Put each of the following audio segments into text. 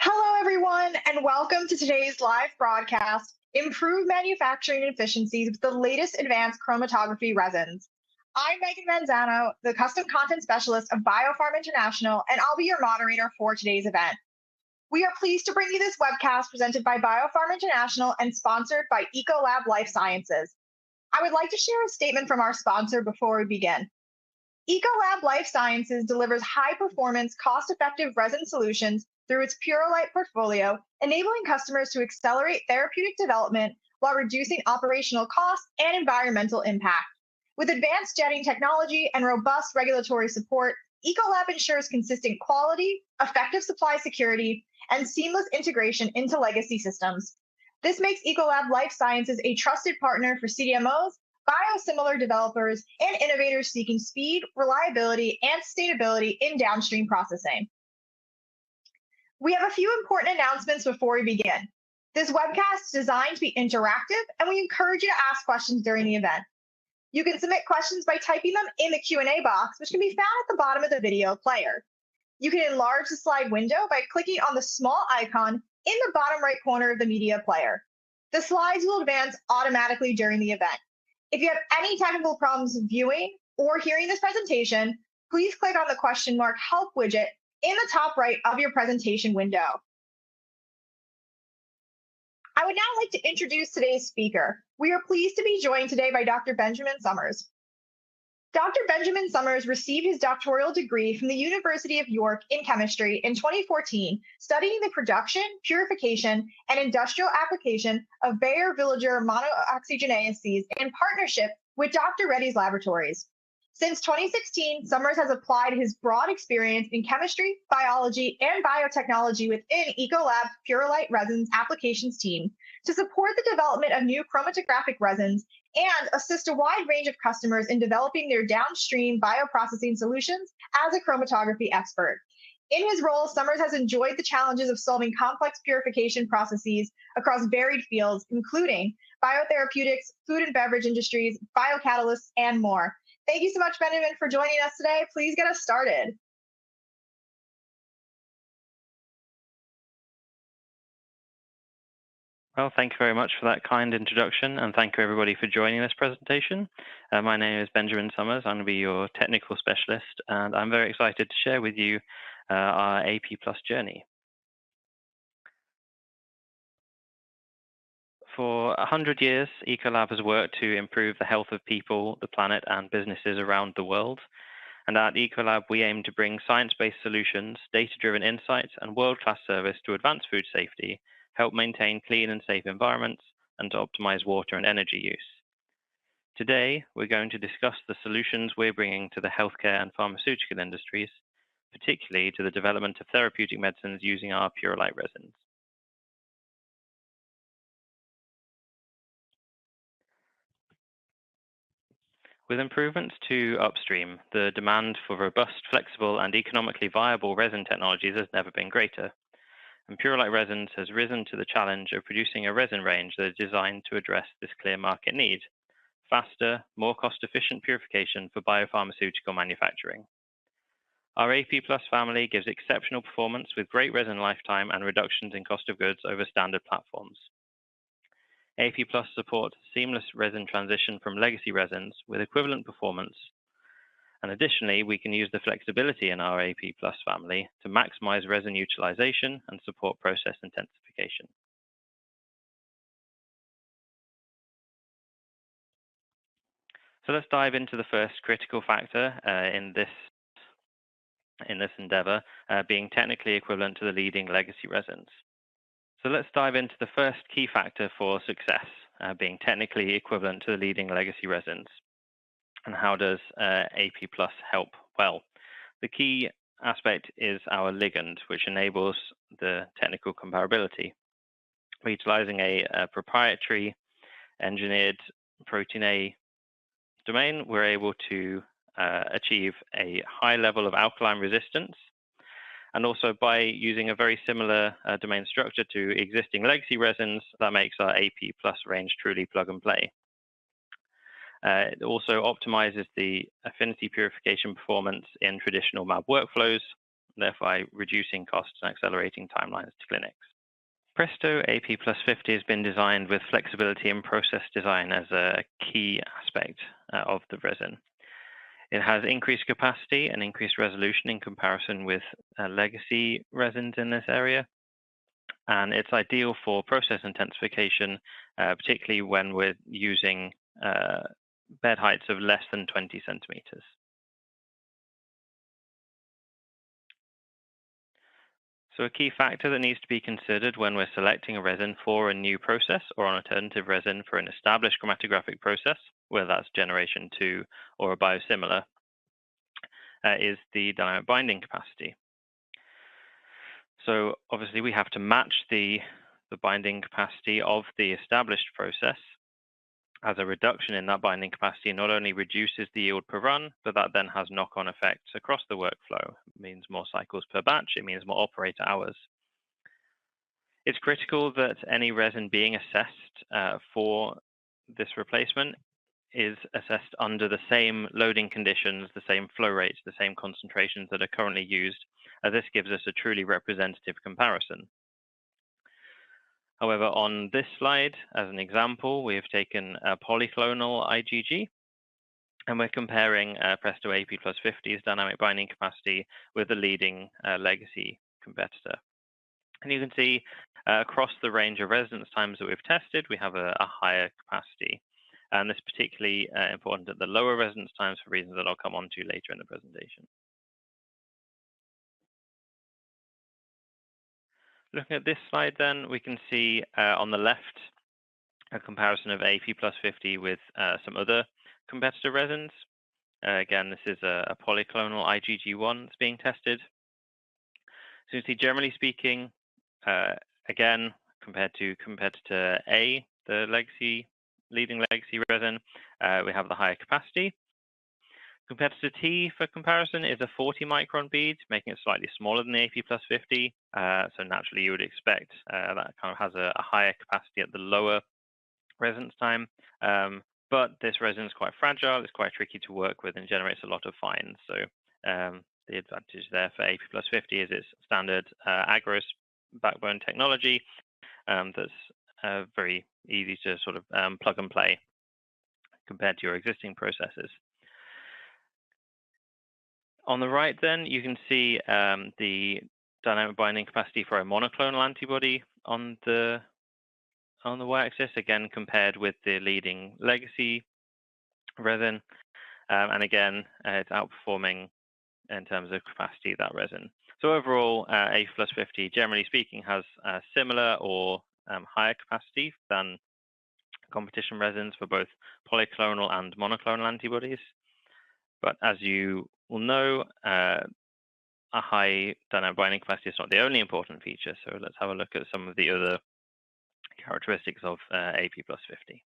Hello, everyone, and welcome to today's live broadcast, Improve Manufacturing Efficiencies with the latest advanced chromatography resins. I'm Megan Manzano, the Custom Content Specialist of BioPharm International, and I'll be your moderator for today's event. We are pleased to bring you this webcast presented by BioPharm International and sponsored by Ecolab Life Sciences. I would like to share a statement from our sponsor before we begin. Ecolab Life Sciences delivers high-performance, cost-effective resin solutions through its Purolite portfolio, enabling customers to accelerate therapeutic development while reducing operational costs and environmental impact. With advanced jetting technology and robust regulatory support, Ecolab ensures consistent quality, effective supply security, and seamless integration into legacy systems. This makes Ecolab Life Sciences a trusted partner for CDMOs, biosimilar developers, and innovators seeking speed, reliability, and sustainability in downstream processing. We have a few important announcements before we begin. This webcast is designed to be interactive, and we encourage you to ask questions during the event. You can submit questions by typing them in the Q&A box, which can be found at the bottom of the video player. You can enlarge the slide window by clicking on the small icon in the bottom right corner of the media player. The slides will advance automatically during the event. If you have any technical problems viewing or hearing this presentation, please click on the question mark help widget in the top right of your presentation window. I would now like to introduce today's speaker. We are pleased to be joined today by Dr. Benjamin Summers. Dr. Benjamin Summers received his doctoral degree from the University of York in chemistry in 2014, studying the production, purification, and industrial application of Bayer-Villiger monooxygenases in partnership with Dr. Reddy's laboratories. Since 2016, Summers has applied his broad experience in chemistry, biology, and biotechnology within Ecolab's Purolite Resins applications team to support the development of new chromatographic resins and assist a wide range of customers in developing their downstream bioprocessing solutions as a chromatography expert. In his role, Summers has enjoyed the challenges of solving complex purification processes across varied fields, including biotherapeutics, food and beverage industries, biocatalysts, and more. Thank you so much, Benjamin, for joining us today. Please get us started. Well, thank you very much for that kind introduction, and thank you everybody for joining this presentation. My name is Benjamin Summers. I'm going to be your technical specialist, and I'm very excited to share with you our AP Plus journey. For 100 years, Ecolab has worked to improve the health of people, the planet, and businesses around the world. And at Ecolab, we aim to bring science-based solutions, data-driven insights, and world-class service to advance food safety, help maintain clean and safe environments, and to optimize water and energy use. Today, we're going to discuss the solutions we're bringing to the healthcare and pharmaceutical industries, particularly to the development of therapeutic medicines using our Purolite resins. With improvements to upstream, the demand for robust, flexible, and economically viable resin technologies has never been greater. And Purolite Resins has risen to the challenge of producing a resin range that is designed to address this clear market need: faster, more cost-efficient purification for biopharmaceutical manufacturing. Our AP Plus family gives exceptional performance with great resin lifetime and reductions in cost of goods over standard platforms. AP Plus supports seamless resin transition from legacy resins with equivalent performance. And additionally, we can use the flexibility in our AP Plus family to maximize resin utilization and support process intensification. So let's dive into the first critical factor in this endeavor, being technically equivalent to the leading legacy resins. So let's dive into the first key factor for success, being technically equivalent to the leading legacy resins. And how does AP Plus help? Well, the key aspect is our ligand, which enables the technical comparability. We're utilizing a proprietary engineered protein A domain. We're able to achieve a high level of alkaline resistance, and also by using a very similar domain structure to existing legacy resins, that makes our AP Plus range truly plug and play. It also optimizes the affinity purification performance in traditional MAB workflows, thereby reducing costs and accelerating timelines to clinics. Presto AP Plus 50 has been designed with flexibility in process design as a key aspect of the resin. It has increased capacity and increased resolution in comparison with legacy resins in this area. And it's ideal for process intensification, particularly when we're using bed heights of less than 20 centimeters. So a key factor that needs to be considered when we're selecting a resin for a new process or an alternative resin for an established chromatographic process, whether that's generation 2 or a biosimilar, is the dynamic binding capacity. So obviously we have to match the binding capacity of the established process, as a reduction in that binding capacity not only reduces the yield per run, but that then has knock-on effects across the workflow. It means more cycles per batch, it means more operator hours. It's critical that any resin being assessed for this replacement is assessed under the same loading conditions, the same flow rates, the same concentrations that are currently used, as this gives us a truly representative comparison. However, on this slide, as an example, we have taken a polyclonal IgG, and we're comparing Presto AP Plus 50's dynamic binding capacity with the leading legacy competitor. And you can see across the range of residence times that we've tested, we have a higher capacity. And this is particularly important at the lower residence times for reasons that I'll come on to later in the presentation. Looking at this slide then, we can see on the left a comparison of AP Plus 50 with some other competitor resins. Again, this is a polyclonal IgG1 that's being tested. So you see, generally speaking, again, compared to competitor A, the leading legacy resin, we have the higher capacity. Competitor T, for comparison, is a 40 micron bead, making it slightly smaller than the AP Plus 50. So naturally, you would expect that kind of has a higher capacity at the lower residence time. But this resin is quite fragile, it's quite tricky to work with, and generates a lot of fines. So the advantage there for AP Plus 50 is its standard agarose backbone technology that's very easy to sort of plug and play compared to your existing processes. On the right, then, you can see the dynamic binding capacity for a monoclonal antibody on the y-axis, again compared with the leading legacy resin, and again it's outperforming in terms of capacity of that resin. So overall, AP Plus 50, generally speaking, has similar or higher capacity than competition resins for both polyclonal and monoclonal antibodies. But as you will know, a high dynamic binding capacity is not the only important feature. So let's have a look at some of the other characteristics of AP Plus 50.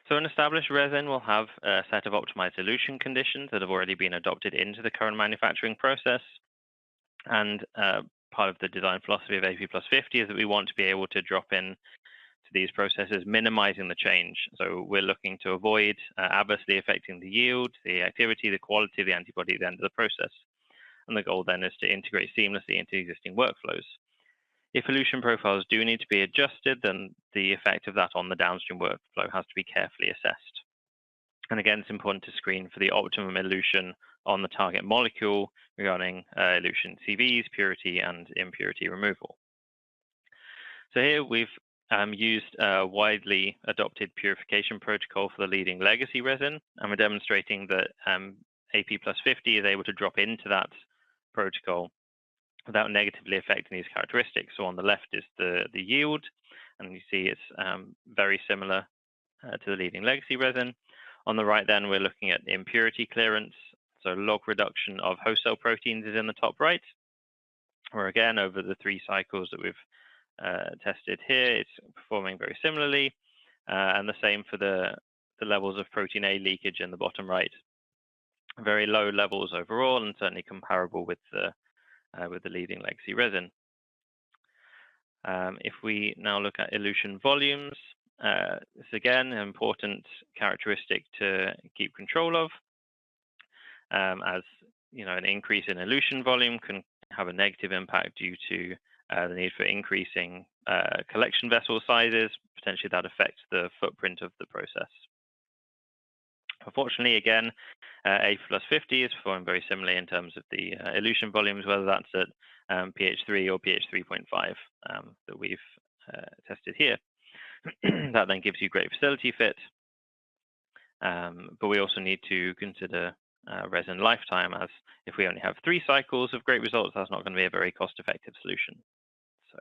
So an established resin will have a set of optimized dilution conditions that have already been adopted into the current manufacturing process. And part of the design philosophy of AP Plus 50 is that we want to be able to drop in to these processes, minimizing the change. So we're looking to avoid adversely affecting the yield, the activity, the quality of the antibody at the end of the process. And the goal then is to integrate seamlessly into existing workflows. If elution profiles do need to be adjusted, then the effect of that on the downstream workflow has to be carefully assessed. And again, it's important to screen for the optimum elution on the target molecule regarding elution CVs, purity, and impurity removal. So here we've used a widely adopted purification protocol for the leading legacy resin, and we're demonstrating that AP Plus 50 is able to drop into that protocol without negatively affecting these characteristics. So on the left is the yield, and you see it's very similar to the leading legacy resin. On the right then, we're looking at impurity clearance. So log reduction of host cell proteins is in the top right, where again, over the 3 cycles that we've tested here, it's performing very similarly, and the same for the levels of protein A leakage in the bottom right. Very low levels overall, and certainly comparable with the leading legacy resin. If we now look at elution volumes, this again an important characteristic to keep control of. as an increase in elution volume can have a negative impact due to the need for increasing collection vessel sizes. Potentially that affects the footprint of the process. Unfortunately, again, AP plus 50 is performing very similarly in terms of the elution volumes, whether that's at pH 3 or pH 3.5 that we've tested here. That then gives you great facility fit, but we also need to consider resin lifetime, as if we only have 3 cycles of great results, that's not going to be a very cost-effective solution. So,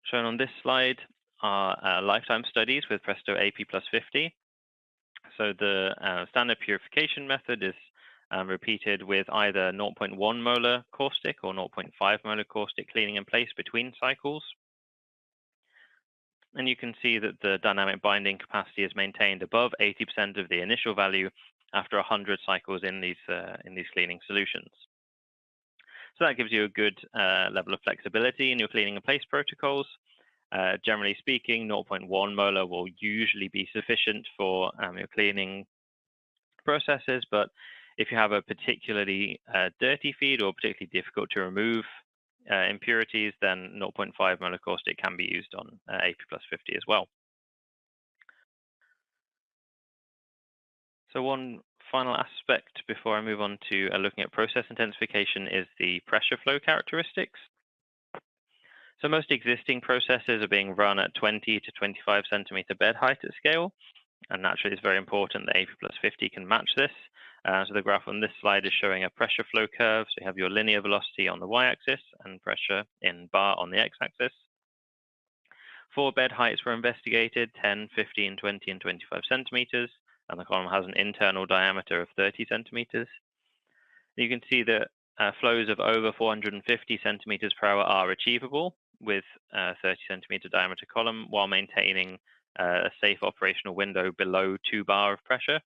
shown on this slide are lifetime studies with Presto AP plus 50. So the standard purification method is repeated with either 0.1 molar caustic or 0.5 molar caustic cleaning in place between cycles. And you can see that the dynamic binding capacity is maintained above 80% of the initial value after 100 cycles in these cleaning solutions. So that gives you a good level of flexibility in your cleaning in place protocols. Generally speaking, 0.1 molar will usually be sufficient for your cleaning processes, but if you have a particularly dirty feed or particularly difficult to remove impurities, then 0.5 molar caustic can be used on AP plus 50 as well. So one final aspect before I move on to looking at process intensification is the pressure flow characteristics. So most existing processes are being run at 20 to 25 centimeter bed height at scale, and naturally it's very important that AP plus 50 can match this. So the graph on this slide is showing a pressure flow curve. So you have your linear velocity on the y-axis and pressure in bar on the x-axis. 4 bed heights were investigated, 10, 15, 20, and 25 centimeters, and the column has an internal diameter of 30 centimeters. You can see that flows of over 450 centimeters per hour are achievable with a 30 centimeter diameter column while maintaining a safe operational window below 2 bar of pressure.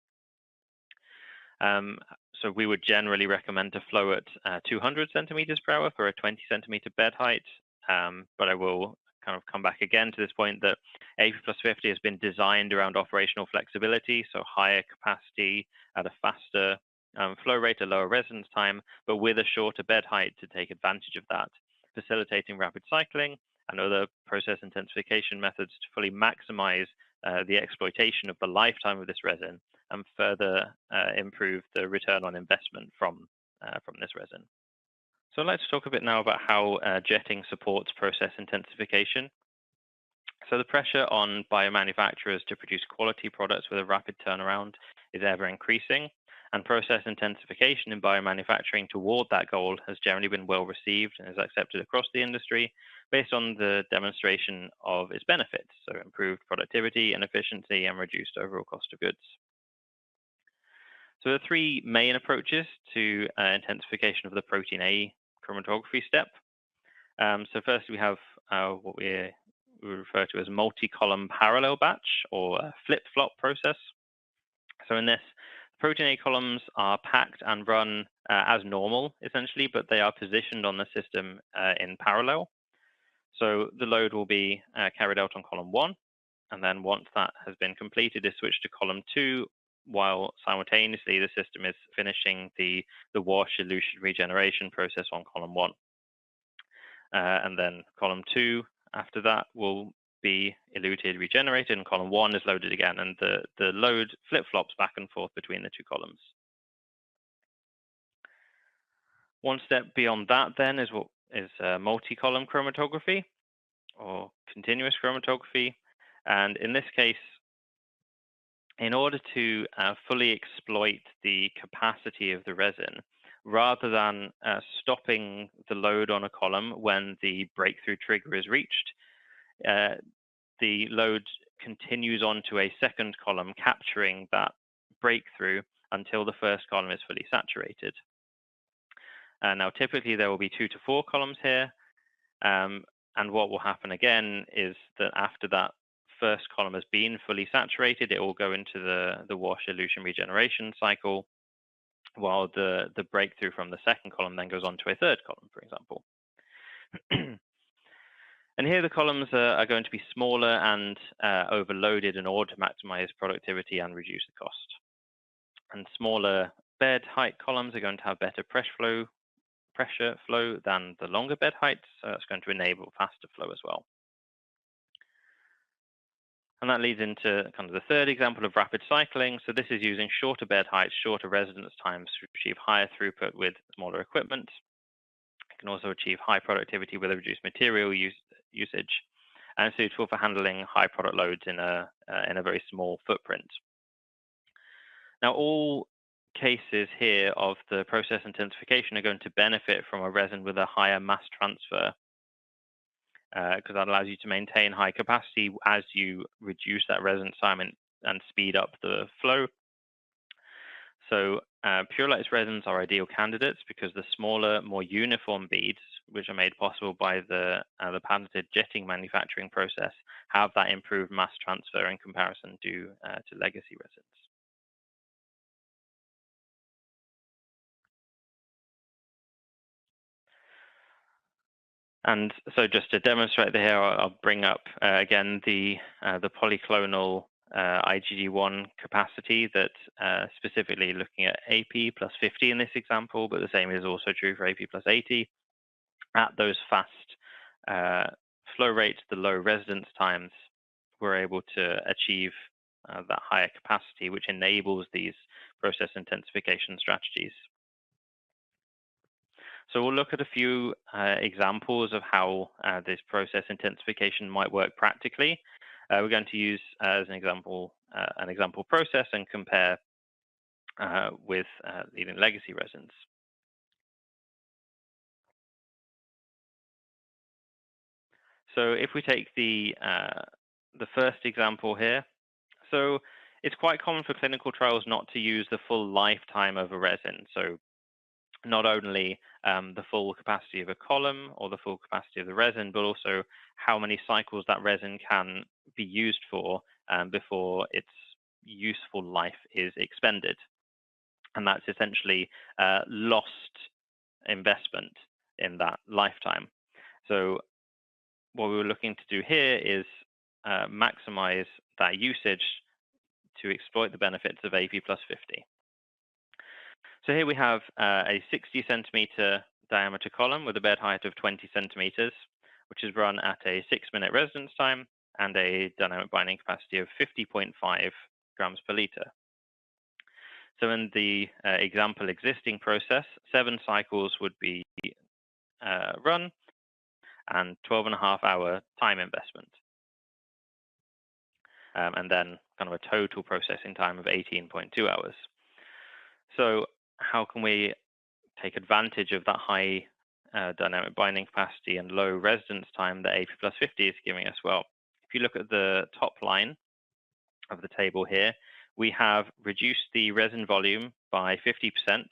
So we would generally recommend to flow at 200 centimeters per hour for a 20 centimeter bed height, but I will kind of come back again to this point that AP plus 50 has been designed around operational flexibility, so higher capacity at a faster flow rate, a lower residence time, but with a shorter bed height to take advantage of that, facilitating rapid cycling and other process intensification methods to fully maximize the exploitation of the lifetime of this resin and further improve the return on investment from this resin. So I'd like to talk a bit now about how jetting supports process intensification. So the pressure on biomanufacturers to produce quality products with a rapid turnaround is ever increasing, and process intensification in biomanufacturing toward that goal has generally been well received and is accepted across the industry based on the demonstration of its benefits, so improved productivity and efficiency and reduced overall cost of goods. So there are 3 main approaches to intensification of the protein A chromatography step. So first we have what we refer to as multi-column parallel batch or a flip-flop process. So in this, protein A columns are packed and run as normal, essentially, but they are positioned on the system in parallel. So the load will be carried out on column 1, and then once that has been completed, is switched to column 2, while simultaneously the system is finishing the wash elution regeneration process on column 1. And then column 2 after that will be eluted, regenerated, and column 1 is loaded again, and the load flip-flops back and forth between the 2 columns. One step beyond that then is what is multi-column chromatography or continuous chromatography, and in this case, in order to fully exploit the capacity of the resin, rather than stopping the load on a column when the breakthrough trigger is reached, the load continues on to a second column, capturing that breakthrough until the first column is fully saturated. Now, typically there will be 2 to 4 columns here, and what will happen again is that after that first column has been fully saturated, it will go into the wash elution regeneration cycle, while the breakthrough from the second column then goes on to a third column, for example. And here the columns are going to be smaller and overloaded in order to maximize productivity and reduce the cost. And smaller bed height columns are going to have better pressure flow than the longer bed heights, so that's going to enable faster flow as well. And that leads into kind of the third example of rapid cycling. So this is using shorter bed heights, shorter residence times to achieve higher throughput with smaller equipment. You can also achieve high productivity with a reduced material usage, and suitable for handling high product loads in a very small footprint. Now, all cases here of the process intensification are going to benefit from a resin with a higher mass transfer, because that allows you to maintain high capacity as you reduce that resin time and speed up the flow. So Purolite's resins are ideal candidates because the smaller, more uniform beads, which are made possible by the patented jetting manufacturing process, have that improved mass transfer in comparison to legacy resins. And so just to demonstrate here, I'll bring up again the polyclonal IgG1 capacity that specifically looking at AP plus 50 in this example, but the same is also true for AP plus 80. At those fast flow rates, the low residence times, we're able to achieve that higher capacity, which enables these process intensification strategies. So we'll look at a few examples of how this process intensification might work practically. We're going to use as an example process and compare with leading legacy resins. So if we take the first example here, so it's quite common for clinical trials not to use the full lifetime of a resin. So not only the full capacity of a column or the full capacity of the resin, but also how many cycles that resin can be used for before its useful life is expended. And that's essentially lost investment in that lifetime. So what we were looking to do here is maximize that usage to exploit the benefits of AP plus 50. So here we have a 60 centimeter diameter column with a bed height of 20 centimeters, which is run at a 6-minute residence time and a dynamic binding capacity of 50.5 grams per liter. So in the example existing process, 7 cycles would be run and 12.5-hour time investment. And then kind of a total processing time of 18.2 hours. So how can we take advantage of that high dynamic binding capacity and low residence time that AP plus 50 is giving us? Well, if you look at the top line of the table here, we have reduced the resin volume by 50%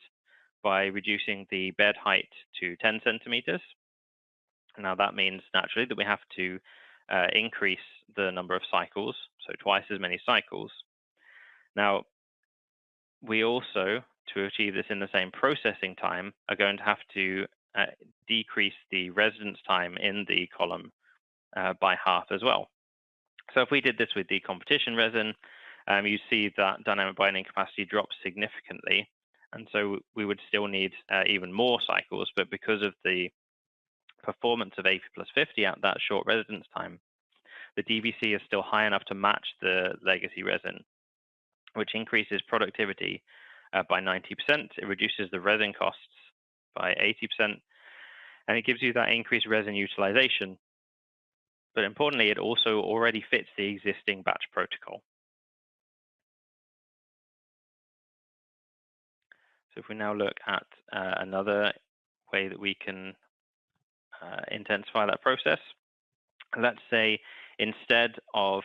by reducing the bed height to 10 centimeters. Now that means naturally that we have to increase the number of cycles, so twice as many cycles. Now, we also, to achieve this in the same processing time, are going to have to decrease the residence time in the column by half as well. So if we did this with the competition resin, you see that dynamic binding capacity drops significantly. And so we would still need even more cycles, but because of the performance of AP plus 50 at that short residence time, the DBC is still high enough to match the legacy resin, which increases productivity by 90%. It reduces the resin costs by 80%, and it gives you that increased resin utilization. But importantly, it also already fits the existing batch protocol. So if we now look at another way that we can intensify that process, let's say instead of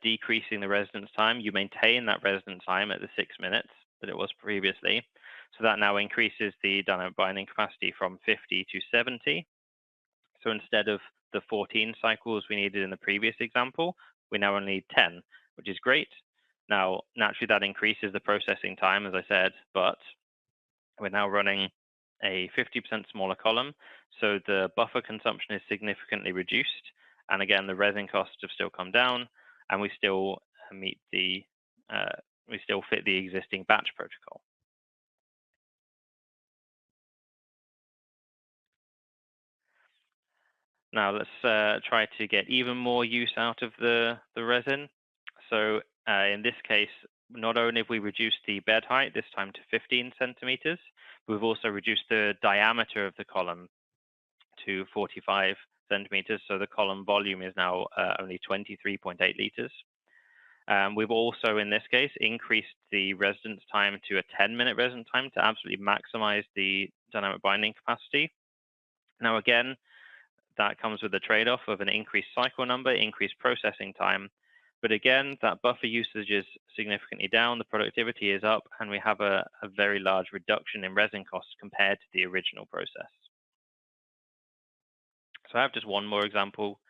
decreasing the residence time, you maintain that residence time at the 6 minutes that it was previously. So that now increases the dynamic binding capacity from 50 to 70. So instead of the 14 cycles we needed in the previous example, we now only need 10, which is great. Now, naturally, that increases the processing time, as I said, but we're now running a 50% smaller column, so the buffer consumption is significantly reduced. And again, the resin costs have still come down, and we still meet the we still fit the existing batch protocol. Now let's try to get even more use out of the resin. So in this case, not only have we reduced the bed height, this time to 15 centimeters, we've also reduced the diameter of the column to 45 centimeters. So the column volume is now only 23.8 liters. We've also, in this case, increased the residence time to a 10-minute residence time to absolutely maximize the dynamic binding capacity. Now, again, that comes with a trade-off of an increased cycle number, increased processing time. But again, that buffer usage is significantly down, the productivity is up, and we have a very large reduction in resin costs compared to the original process. So I have just one more example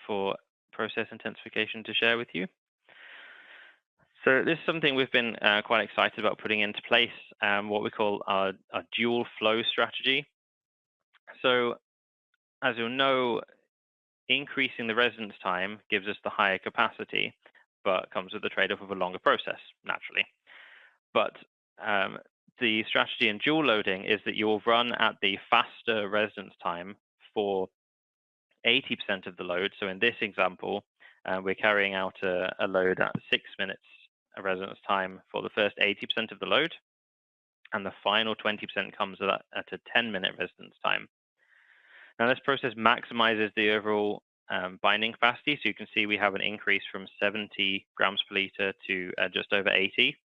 for process intensification to share with you. So this is something we've been quite excited about putting into place, what we call our dual flow strategy. So as you'll know, increasing the residence time gives us the higher capacity, but comes with the trade-off of a longer process, naturally. But the strategy in dual loading is that you'll run at the faster residence time for 80% of the load. So in this example, we're carrying out a load at 6 minutes residence time for the first 80% of the load, and the final 20% comes at a 10-minute residence time. Now, this process maximizes the overall binding capacity. So you can see we have an increase from 70 grams per liter to just over 80.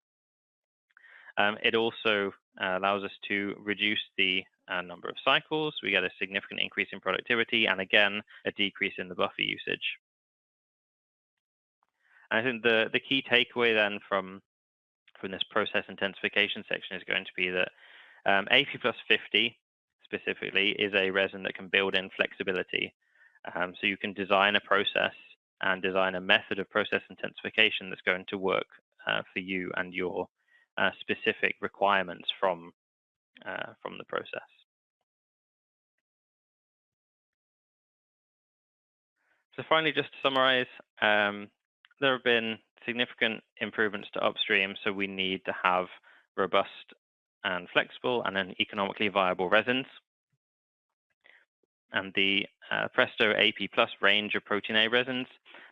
It also allows us to reduce the number of cycles. We get a significant increase in productivity, and again, a decrease in the buffer usage. And I think the key takeaway then from this process intensification section is going to be that AP plus 50 specifically is a resin that can build in flexibility. So you can design a process and design a method of process intensification that's going to work for you and your specific requirements from the process. So finally, just to summarize, there have been significant improvements to upstream, so we need to have robust and flexible and then economically viable resins. And the Presto AP Plus range of Protein A resins,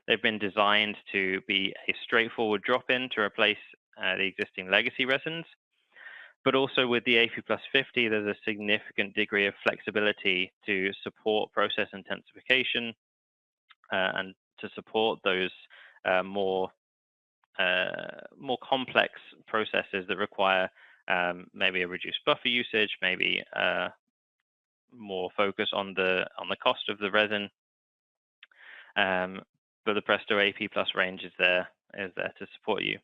they've been designed to be a straightforward drop-in to replace the existing legacy resins. But also with the AP Plus 50, there's a significant degree of flexibility to support process intensification and to support those more complex processes that require maybe a reduced buffer usage, maybe more focus on the cost of the resin. But the Presto AP Plus range is there to support you.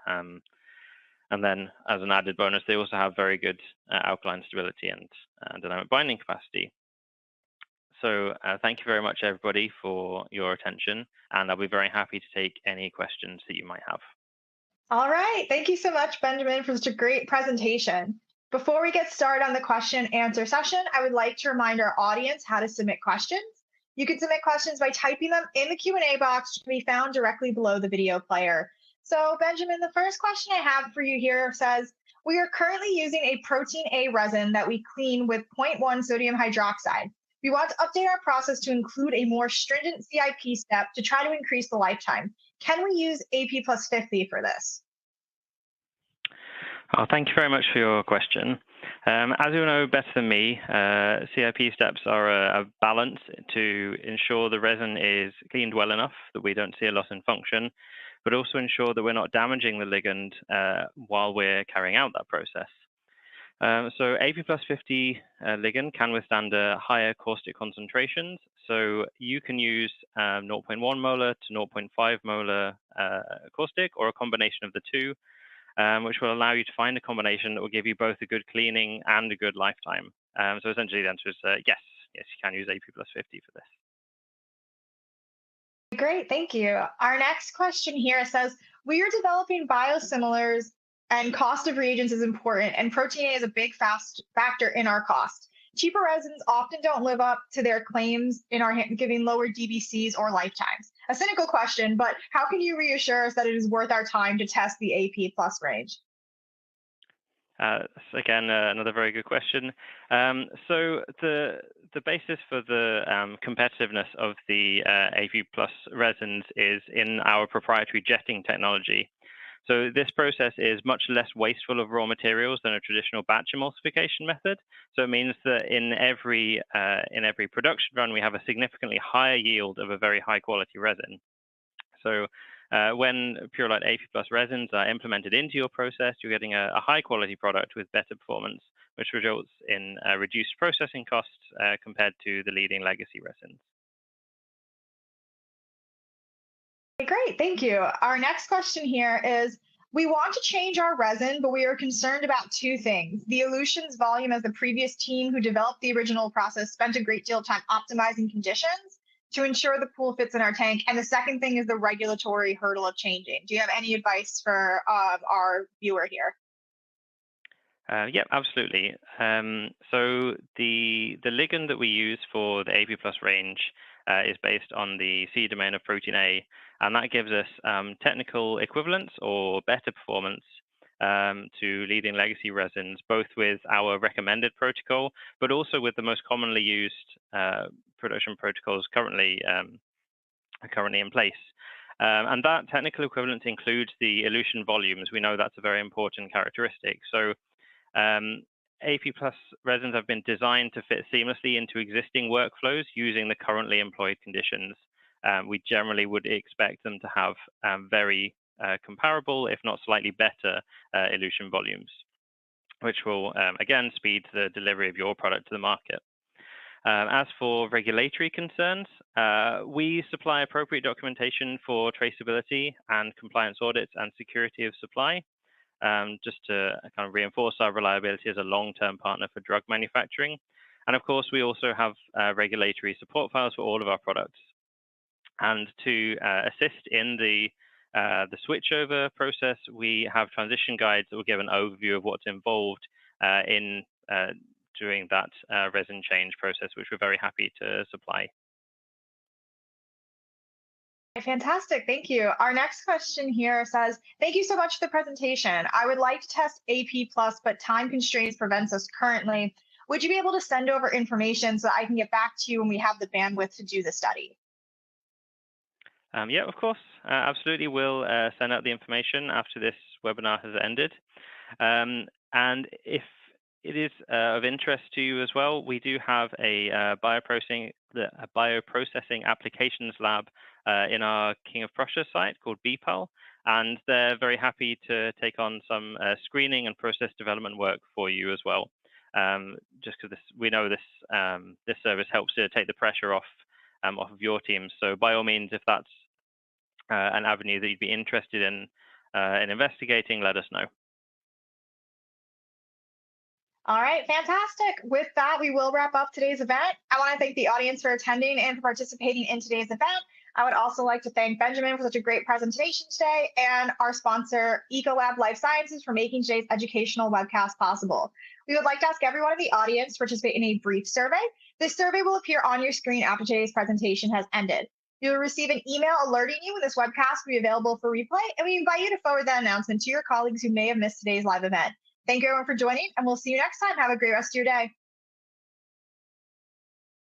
And then, as an added bonus, they also have very good alkaline stability and dynamic binding capacity. So thank you very much, everybody, for your attention, and I'll be very happy to take any questions that you might have. All right. Thank you so much, Benjamin, for such a great presentation. Before we get started on the question and answer session, I would like to remind our audience how to submit questions. You can submit questions by typing them in the Q&A box, which can be found directly below the video player. So, Benjamin, the first question I have for you here says, we are currently using a Protein A resin that we clean with 0.1 sodium hydroxide. We want to update our process to include a more stringent CIP step to try to increase the lifetime. Can we use AP plus 50 for this? Thank you very much for your question. As you know better than me, CIP steps are a balance to ensure the resin is cleaned well enough that we don't see a loss in function, but also ensure that we're not damaging the ligand while we're carrying out that process. So AP plus 50 ligand can withstand higher caustic concentrations. So you can use 0.1 molar to 0.5 molar caustic, or a combination of the two, which will allow you to find a combination that will give you both a good cleaning and a good lifetime. So essentially the answer is yes, you can use AP plus 50 for this. Great, thank you. Our next question here says, we are developing biosimilars and cost of reagents is important, and Protein A is a big factor in our cost. Cheaper resins often don't live up to their claims in our giving lower DBCs or lifetimes. a cynical question, but how can you reassure us that it is worth our time to test the AP Plus range? Again, another very good question. So the basis for the competitiveness of the AP Plus resins is in our proprietary jetting technology. So this process is much less wasteful of raw materials than a traditional batch emulsification method. So it means that in every production run, we have a significantly higher yield of a very high quality resin. So when Purolite AP Plus resins are implemented into your process, you're getting a high quality product with better performance, which results in reduced processing costs compared to the leading legacy resins. Great, thank you. Our next question here is, we want to change our resin, but we are concerned about two things. The elutions volume, as the previous team who developed the original process spent a great deal of time optimizing conditions to ensure the pool fits in our tank. And the second thing is the regulatory hurdle of changing. Do you have any advice for our viewer here? Yeah, absolutely. So the ligand that we use for the AP Plus range is based on the C domain of protein A, and that gives us technical equivalence or better performance to leading legacy resins, both with our recommended protocol, but also with the most commonly used production protocols currently in place. And that technical equivalence includes the elution volumes. We know that's a very important characteristic. So AP Plus resins have been designed to fit seamlessly into existing workflows using the currently employed conditions. We generally would expect them to have very comparable, if not slightly better, elution volumes, which will, again, speed the delivery of your product to the market. As for regulatory concerns, we supply appropriate documentation for traceability and compliance audits and security of supply, just to kind of reinforce our reliability as a long-term partner for drug manufacturing. And of course, we also have regulatory support files for all of our products. And to assist in the switchover process, we have transition guides that will give an overview of what's involved in doing that resin change process, which we're very happy to supply. Fantastic, thank you. Our next question here says, thank you so much for the presentation. I would like to test AP Plus, but time constraints prevents us currently. Would you be able to send over information so that I can get back to you when we have the bandwidth to do the study? Yeah, of course, absolutely. We'll send out the information after this webinar has ended. And if it is of interest to you as well, we do have a bioprocessing applications lab in our King of Prussia site called BPAL, and they're very happy to take on some screening and process development work for you as well. Just because we know this service helps to take the pressure off of your team. So by all means, if that's an avenue that you'd be interested in investigating, let us know. All right, fantastic. With that, we will wrap up today's event. I want to thank the audience for attending and for participating in today's event. I would also like to thank Benjamin for such a great presentation today, and our sponsor, Ecolab Life Sciences, for making today's educational webcast possible. We would like to ask everyone in the audience to participate in a brief survey. This survey will appear on your screen after today's presentation has ended. You will receive an email alerting you when this webcast will be available for replay, and we invite you to forward that announcement to your colleagues who may have missed today's live event. Thank you everyone for joining, and we'll see you next time. Have a great rest of your day.